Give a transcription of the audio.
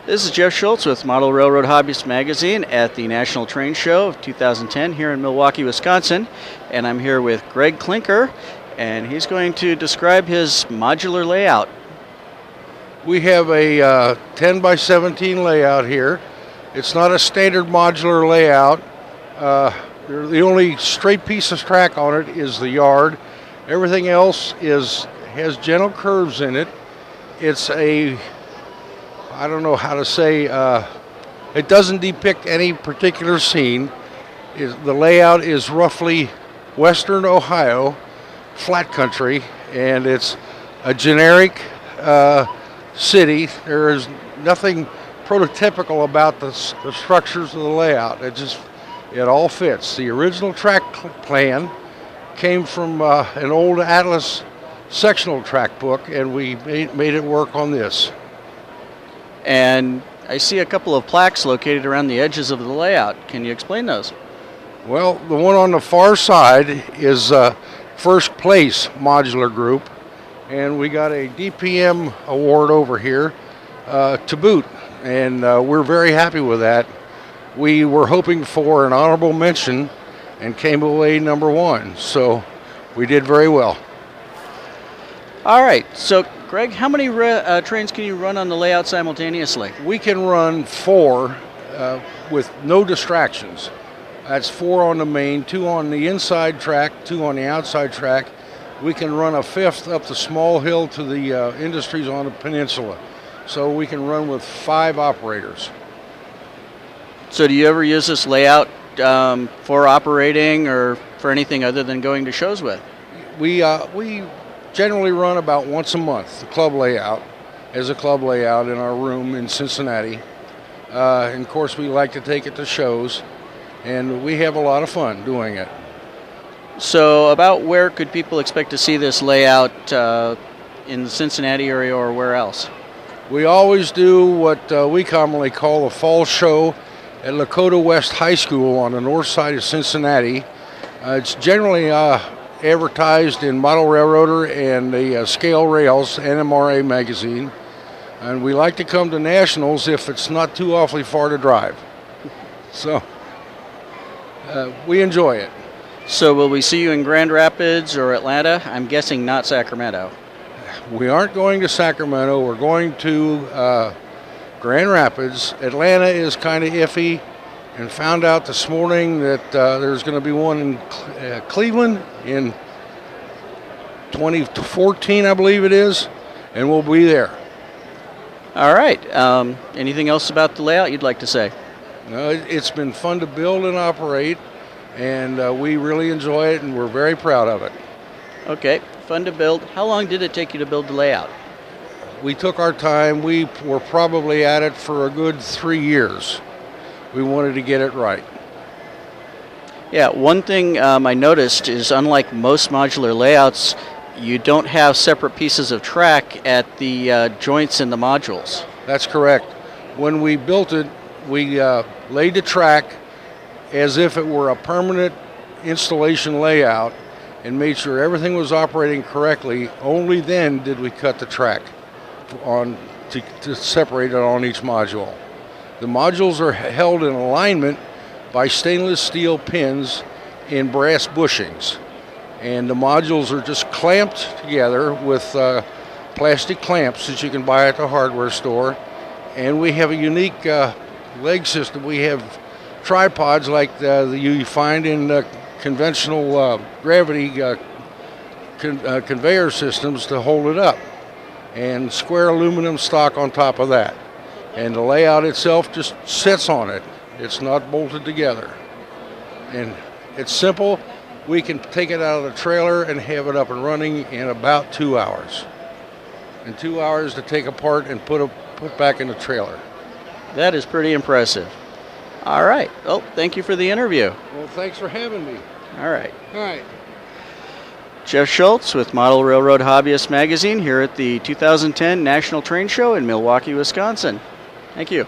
This is Jeff Shultz with Model Railroad Hobbyist Magazine at the National Train Show of 2010 here in Milwaukee, Wisconsin. And I'm here with Greg Klinker, and he's going to describe his modular layout. We have a 10 by 17 layout here. It's not a standard modular layout. The only straight piece of track on it is the yard. Everything else has gentle curves in it. It's I don't know how to say, it doesn't depict any particular scene. The layout is roughly western Ohio, flat country, and it's a generic city. There is nothing prototypical about the structures of the layout. It all fits. The original track plan came from an old Atlas sectional track book, and we made it work on this. And I see a couple of plaques located around the edges of the layout. Can you explain those? Well, the one on the far side is first place modular group, and we got a DPM award over here to boot, and we're very happy with that. We were hoping for an honorable mention and came away number one, so we did very well. All right, so Greg, how many trains can you run on the layout simultaneously? We can run 4 with no distractions. That's 4 on the main, 2 on the inside track, 2 on the outside track. We can run a 5th up the small hill to the industries on the peninsula. So we can run with 5 operators. So do you ever use this layout for operating or for anything other than going to shows with? We generally run about once a month, the club layout, as a club layout in our room in Cincinnati. And of course, we like to take it to shows, and we have a lot of fun doing it. So about where could people expect to see this layout in the Cincinnati area or where else? We always do what we commonly call a fall show at Lakota West High School on the north side of Cincinnati. It's generally advertised in Model Railroader and the Scale Rails NMRA magazine, and we like to come to nationals if it's not too awfully far to drive. So we enjoy it. So will we see you in Grand Rapids or Atlanta? I'm guessing not Sacramento. We aren't going to Sacramento. We're going to Grand Rapids. Atlanta is kind of iffy, and found out this morning that there's going to be one in Cleveland in 2014, I believe it is, and we'll be there. All right. Anything else about the layout you'd like to say? No, it's been fun to build and operate, and we really enjoy it, and we're very proud of it. Okay, fun to build. How long did it take you to build the layout? We took our time. We were probably at it for a good 3 years. We wanted to get it right. Yeah, one thing I noticed is unlike most modular layouts, you don't have separate pieces of track at the joints in the modules. That's correct. When we built it, we laid the track as if it were a permanent installation layout and made sure everything was operating correctly. Only then did we cut the track to separate it on each module. The modules are held in alignment by stainless steel pins in brass bushings. And the modules are just clamped together with plastic clamps that you can buy at the hardware store. And we have a unique leg system. We have tripods like you find in conventional gravity conveyor systems to hold it up. And square aluminum stock on top of that. And the layout itself just sits on it. It's not bolted together. And it's simple. We can take it out of the trailer and have it up and running in about 2 hours. And 2 hours to take apart and put back in the trailer. That is pretty impressive. All right. Well, thank you for the interview. Well, thanks for having me. All right. All right. Jeff Shultz with Model Railroad Hobbyist Magazine here at the 2010 National Train Show in Milwaukee, Wisconsin. Thank you.